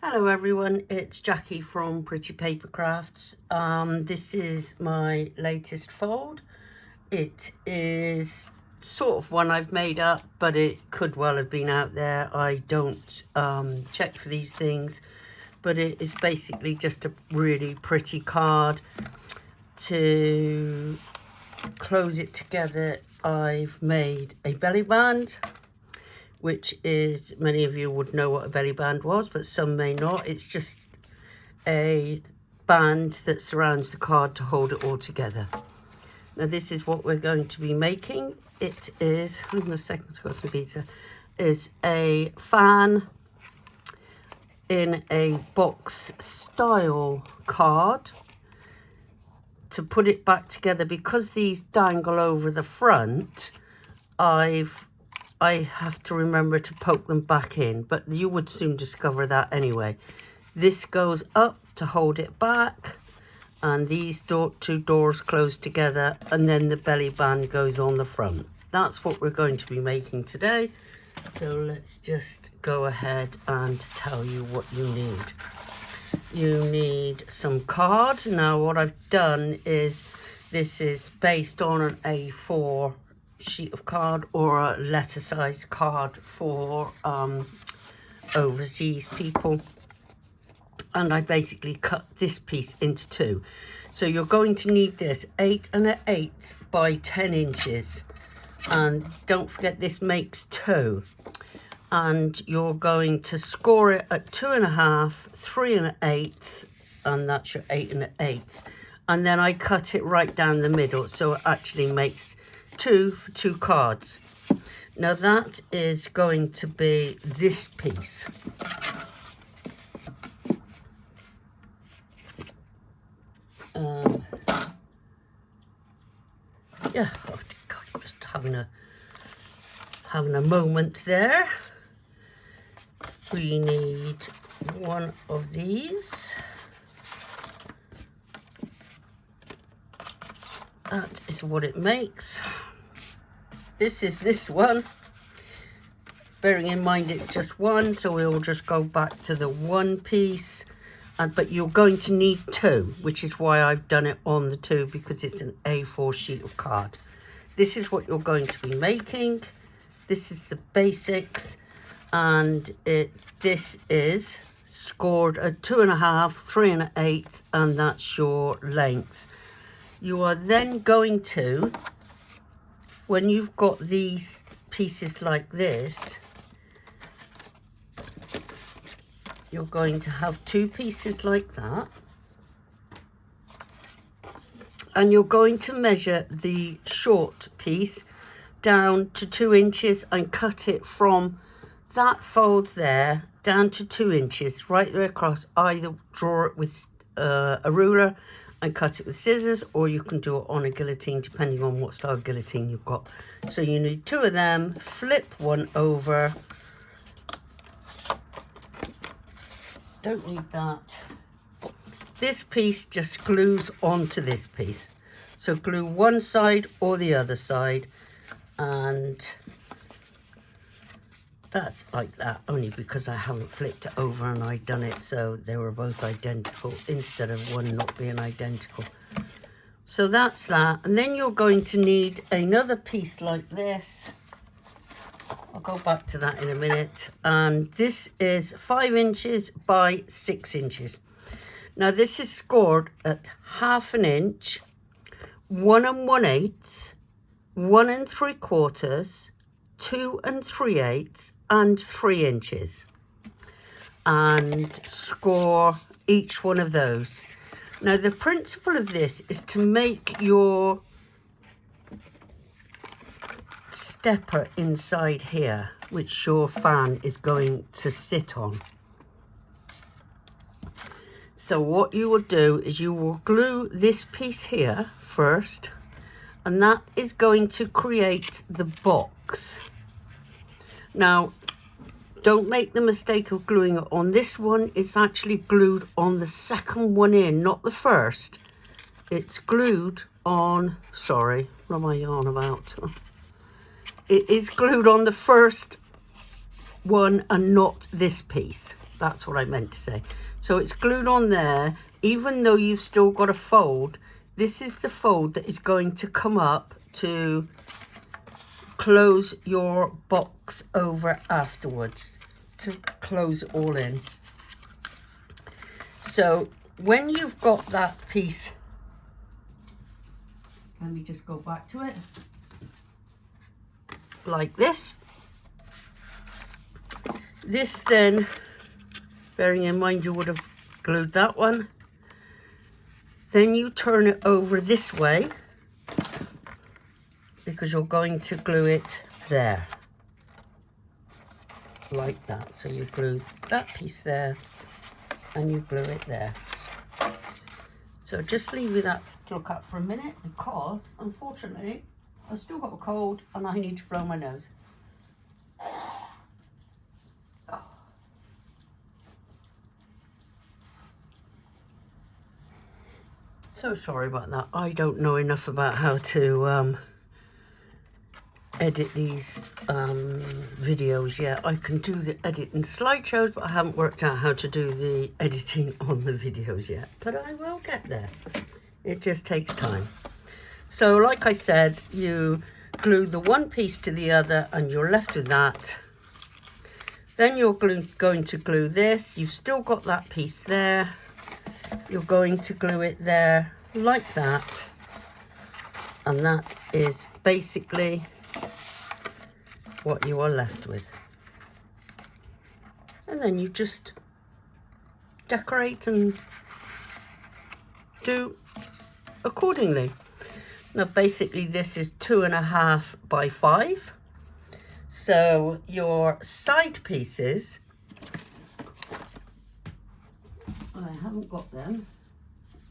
Hello everyone, it's Jackie from Pretty Paper Crafts. This is my latest fold. It is sort of one I've made up, but it could well have been out there. I don't check for these things, but it is basically just a really pretty card. To close it together, I've made a belly band, which is, many of you would know what a belly band was, but some may not. It's just a band that surrounds the card to hold it all together. Now this is what we're going to be making. It is, hang on a second, I've got some pizza, is a fan in a box style card. To put it back together, because these dangle over the front, I have to remember to poke them back in, but you would soon discover that anyway. This goes up to hold it back, and these two doors close together, and then the belly band goes on the front. That's what we're going to be making today. So let's just go ahead and tell you what you need. You need some card. Now what I've done is, this is based on an A4 sheet of card or a letter size card for overseas people, and I basically cut this piece into two. So you're going to need this 8 1/8 by 10 inches, and don't forget this makes two, and you're going to score it at 2 1/2, 3 1/8, and that's your 8 1/8, and then I cut it right down the middle, so it actually makes two for two cards. Now that is going to be this piece. Yeah, oh God, I'm just having a moment there. We need one of these. That is what it makes. This is this one. Bearing in mind it's just one, so we'll just go back to the one piece. But you're going to need two, which is why I've done it on the two, because it's an A4 sheet of card. This is what you're going to be making. This is the basics, and this is scored at 2 1/2, 3 1/8, and that's your length. You are then going to, when you've got these pieces like this, you're going to have two pieces like that, and you're going to measure the short piece down to 2 inches and cut it from that fold there down to 2 inches right there across. Either draw it with a ruler and cut it with scissors, or you can do it on a guillotine depending on what style guillotine you've got. So you need two of them. Flip one over. Don't need that. This piece just glues onto this piece. So glue one side or the other side, and that's like that, only because I haven't flipped it over and I'd done it so they were both identical instead of one not being identical. So that's that. And then you're going to need another piece like this. I'll go back to that in a minute. And this is 5 inches by 6 inches. Now this is scored at 1/2 inch, 1 1/8, 1 3/4, 2 3/8, and 3 inches. And score each one of those. Now the principle of this is to make your stepper inside here, which your fan is going to sit on. So what you will do is you will glue this piece here first, and that is going to create the box. Now don't make the mistake of gluing it on this one. It's actually glued on the second one in, not the first. It's glued on, sorry, what am I on about? It is glued on the first one and not this piece. That's what I meant to say. So it's glued on there, even though you've still got a fold. This is the fold that is going to come up to close your box over afterwards, to close it all in. So when you've got that piece, let me just go back to it, like this. This then, bearing in mind you would have glued that one, then you turn it over this way because you're going to glue it there, like that. So you glue that piece there and you glue it there. So just leave me that to look at for a minute, because unfortunately I've still got a cold and I need to blow my nose. So sorry about that. I don't know enough about how to edit these videos yet. I can do the editing slideshows, but I haven't worked out how to do the editing on the videos yet. But I will get there. It just takes time. So like I said, you glue the one piece to the other and you're left with that. Then you're going to glue this. You've still got that piece there. You're going to glue it there like that, and that is basically what you are left with. And then you just decorate and do accordingly. Now basically this is 2.5 by 5, so your side pieces, I haven't got them.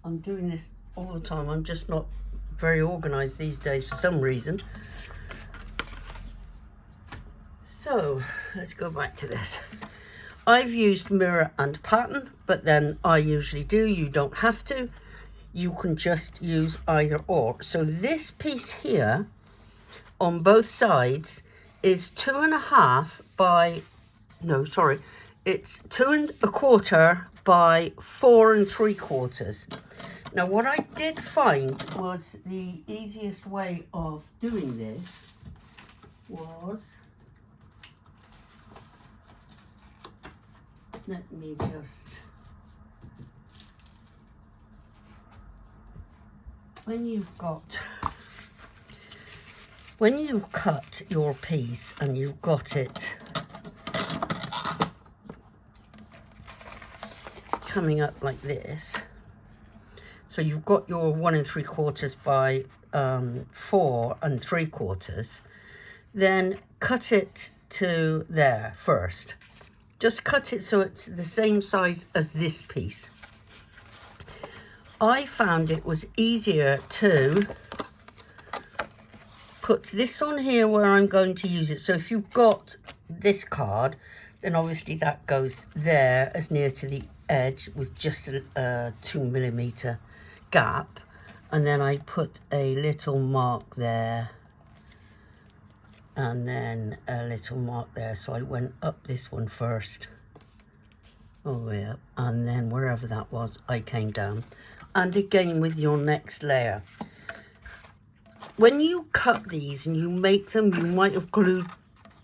I'm doing this all the time. I'm just not very organized these days for some reason. So let's go back to this. I've used mirror and pattern, but then I usually do. You don't have to. You can just use either or. So this piece here on both sides is 2.5 by, no, sorry, it's 2.25 by 4 3/4. Now what I did find was the easiest way of doing this was, let me just, when you've cut your piece and you've got it coming up like this, so you've got your 1 3/4 by 4 3/4, then cut it to there first. Just cut it so it's the same size as this piece. I found it was easier to put this on here where I'm going to use it. So if you've got this card, then obviously that goes there as near to the edge with just a 2mm gap, and then I put a little mark there and then a little mark there. So I went up this one first, all the way up, and then wherever that was I came down. And again with your next layer, when you cut these and you make them, you might have glued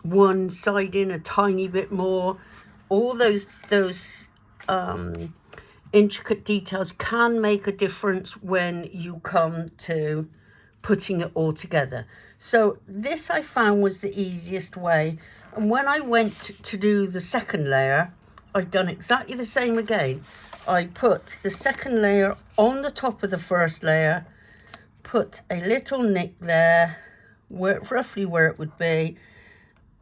one side in a tiny bit more. All those intricate details can make a difference when you come to putting it all together. So this I found was the easiest way. And when I went to do the second layer, I've done exactly the same again. I put the second layer on the top of the first layer, put a little nick there, roughly where it would be,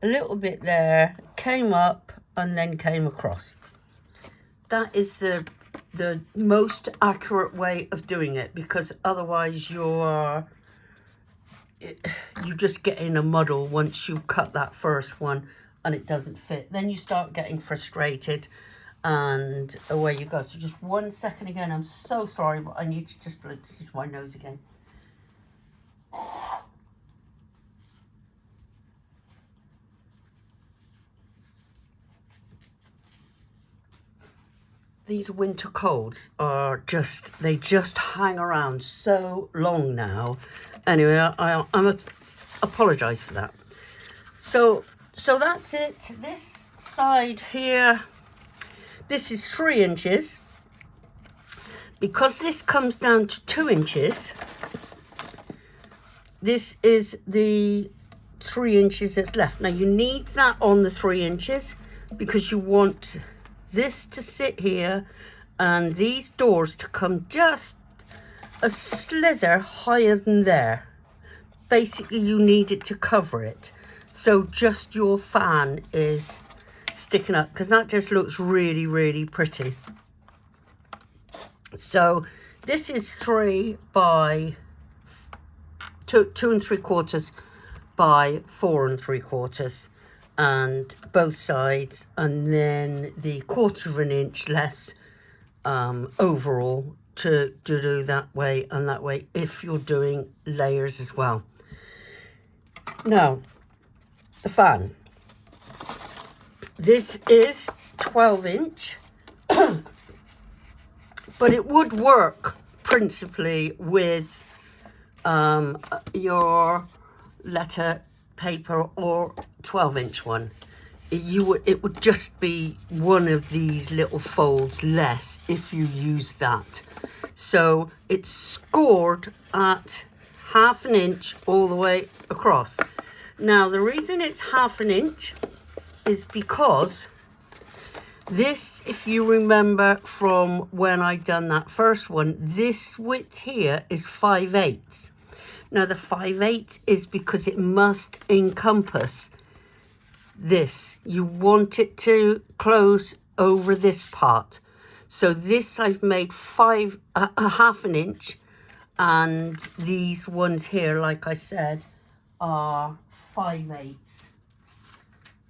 a little bit there, came up and then came across. That is the most accurate way of doing it, because otherwise you just get in a muddle once you've cut that first one and it doesn't fit. Then you start getting frustrated and away you go. So just 1 second again. I'm so sorry, but I need to just stitch my nose again. these winter colds are just, they just hang around so long now. Anyway, I apologise for that. So that's it. This side here, this is 3 inches. Because this comes down to 2 inches, this is the 3 inches that's left. Now you need that on the 3 inches because you want this to sit here and these doors to come just a slither higher than there. Basically you need it to cover it. So just your fan is sticking up because that just looks really, really pretty. So this is 3 by 2 3/4 by 4 3/4, and both sides, and then the 1/4 inch less overall to do that way and that way if you're doing layers as well. Now the fan, this is 12 inch. But it would work principally with your letter paper or 12-inch one. It would just be one of these little folds less if you use that. So it's scored at 1/2 inch all the way across. Now the reason it's 1/2 inch is because this, if you remember from when I done that first one, this width here is 5/8. Now the 5/8 is because it must encompass this. You want it to close over this part. So this I've made 1/2 inch, and these ones here, like I said, are 5/8.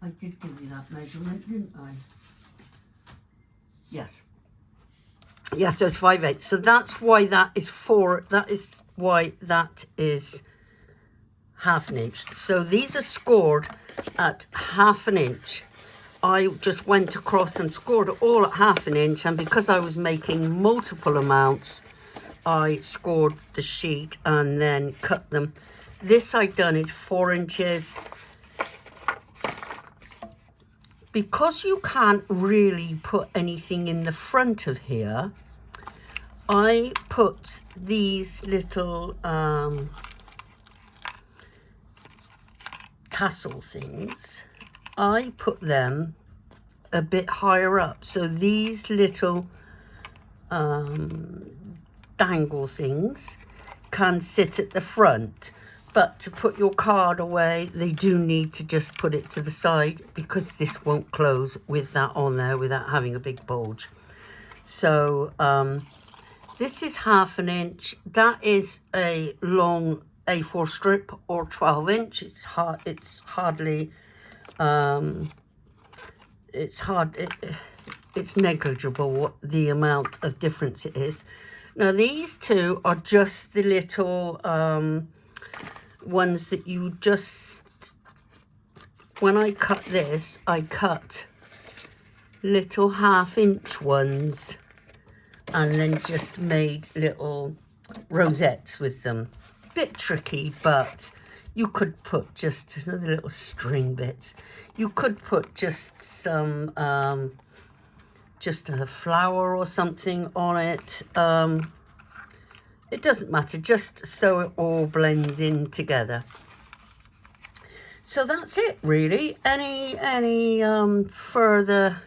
I did give you that measurement, didn't I? Yes. Yes, so it's 5/8. So that's why that is 4. That is why that is 1/2 inch. So these are scored at 1/2 inch. I just went across and scored it all at 1/2 inch, and because I was making multiple amounts, I scored the sheet and then cut them. This I've done is 4 inches. Because you can't really put anything in the front of here, I put these little tassel things, I put them a bit higher up. So these little dangle things can sit at the front. But to put your card away, they do need to just put it to the side because this won't close with that on there without having a big bulge. So this is 1/2 inch. That is a long A4 strip or 12 inch. It's hardly, it's negligible what the amount of difference it is. Now these two are just the little ones that you just, when I cut this, I cut little 1/2 inch ones and then just made little rosettes with them. Bit tricky, but you could put just another little string bits. You could put just some just a flower or something on it. It doesn't matter, just so it all blends in together. So that's it, really. Any further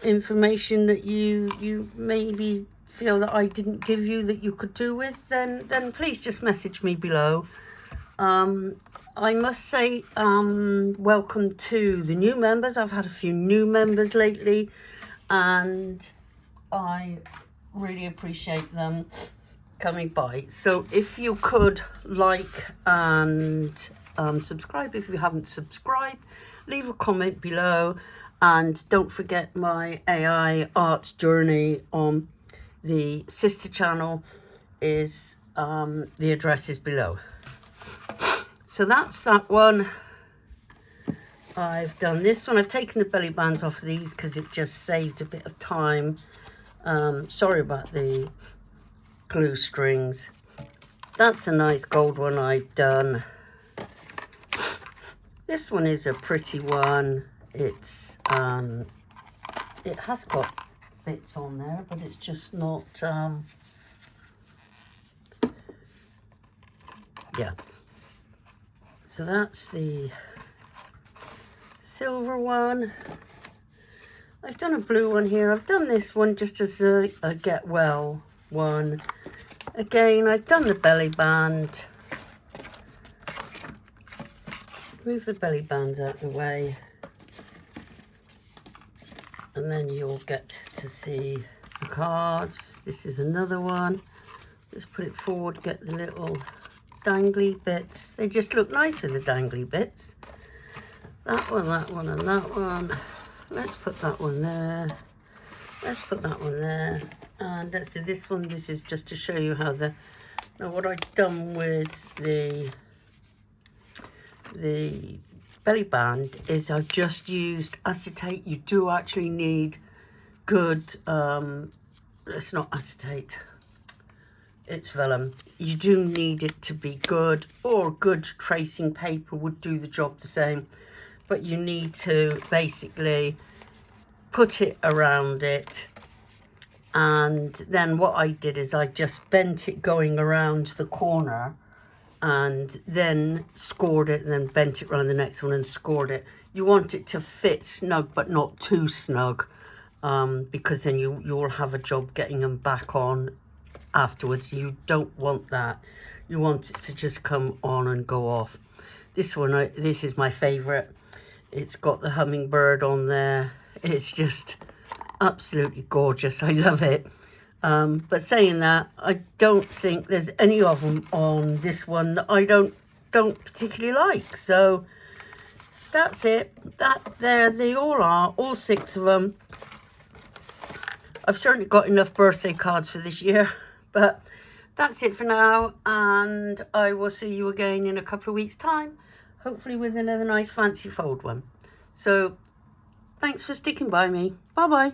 information that you maybe feel that I didn't give you that you could do with, then please just message me below. I must say welcome to the new members. I've had a few new members lately, and I really appreciate them coming by. So if you could like and subscribe if you haven't subscribed, leave a comment below, and don't forget my AI art journey on the sister channel is the address is below. So that's that one. I've done this one. I've taken the belly bands off of these because it just saved a bit of time. Sorry about the glue strings. That's a nice gold one I've done. This one is a pretty one. It's it has got bits on there, but it's just not yeah. So that's the silver one. I've done a blue one here. I've done this one just as a get well one. Again, I've done the belly band. Move the belly bands out of the way. And then you'll get to see the cards. This is another one. Just put it forward, get the little dangly bits. They just look nice with the dangly bits. That one, and that one. Let's put that one there. Let's put that one there. And let's do this one. This is just to show you how the... Now what I've done with the belly band is I've just used acetate. You do actually need good... it's not acetate. It's vellum. You do need it to be good, or good tracing paper would do the job the same. But you need to basically put it around it. And then what I did is I just bent it going around the corner and then scored it, and then bent it around the next one and scored it. You want it to fit snug, but not too snug, because then you'll have a job getting them back on afterwards. You don't want that. You want it to just come on and go off. This one, this is my favorite. It's got the hummingbird on there. It's just absolutely gorgeous. I love it. But saying that, I don't think there's any of them on this one that I don't particularly like. So that's it. There they all are, all 6 of them. I've certainly got enough birthday cards for this year. But that's it for now, and I will see you again in a couple of weeks' time, hopefully with another nice fancy fold one. So thanks for sticking by me. Bye bye.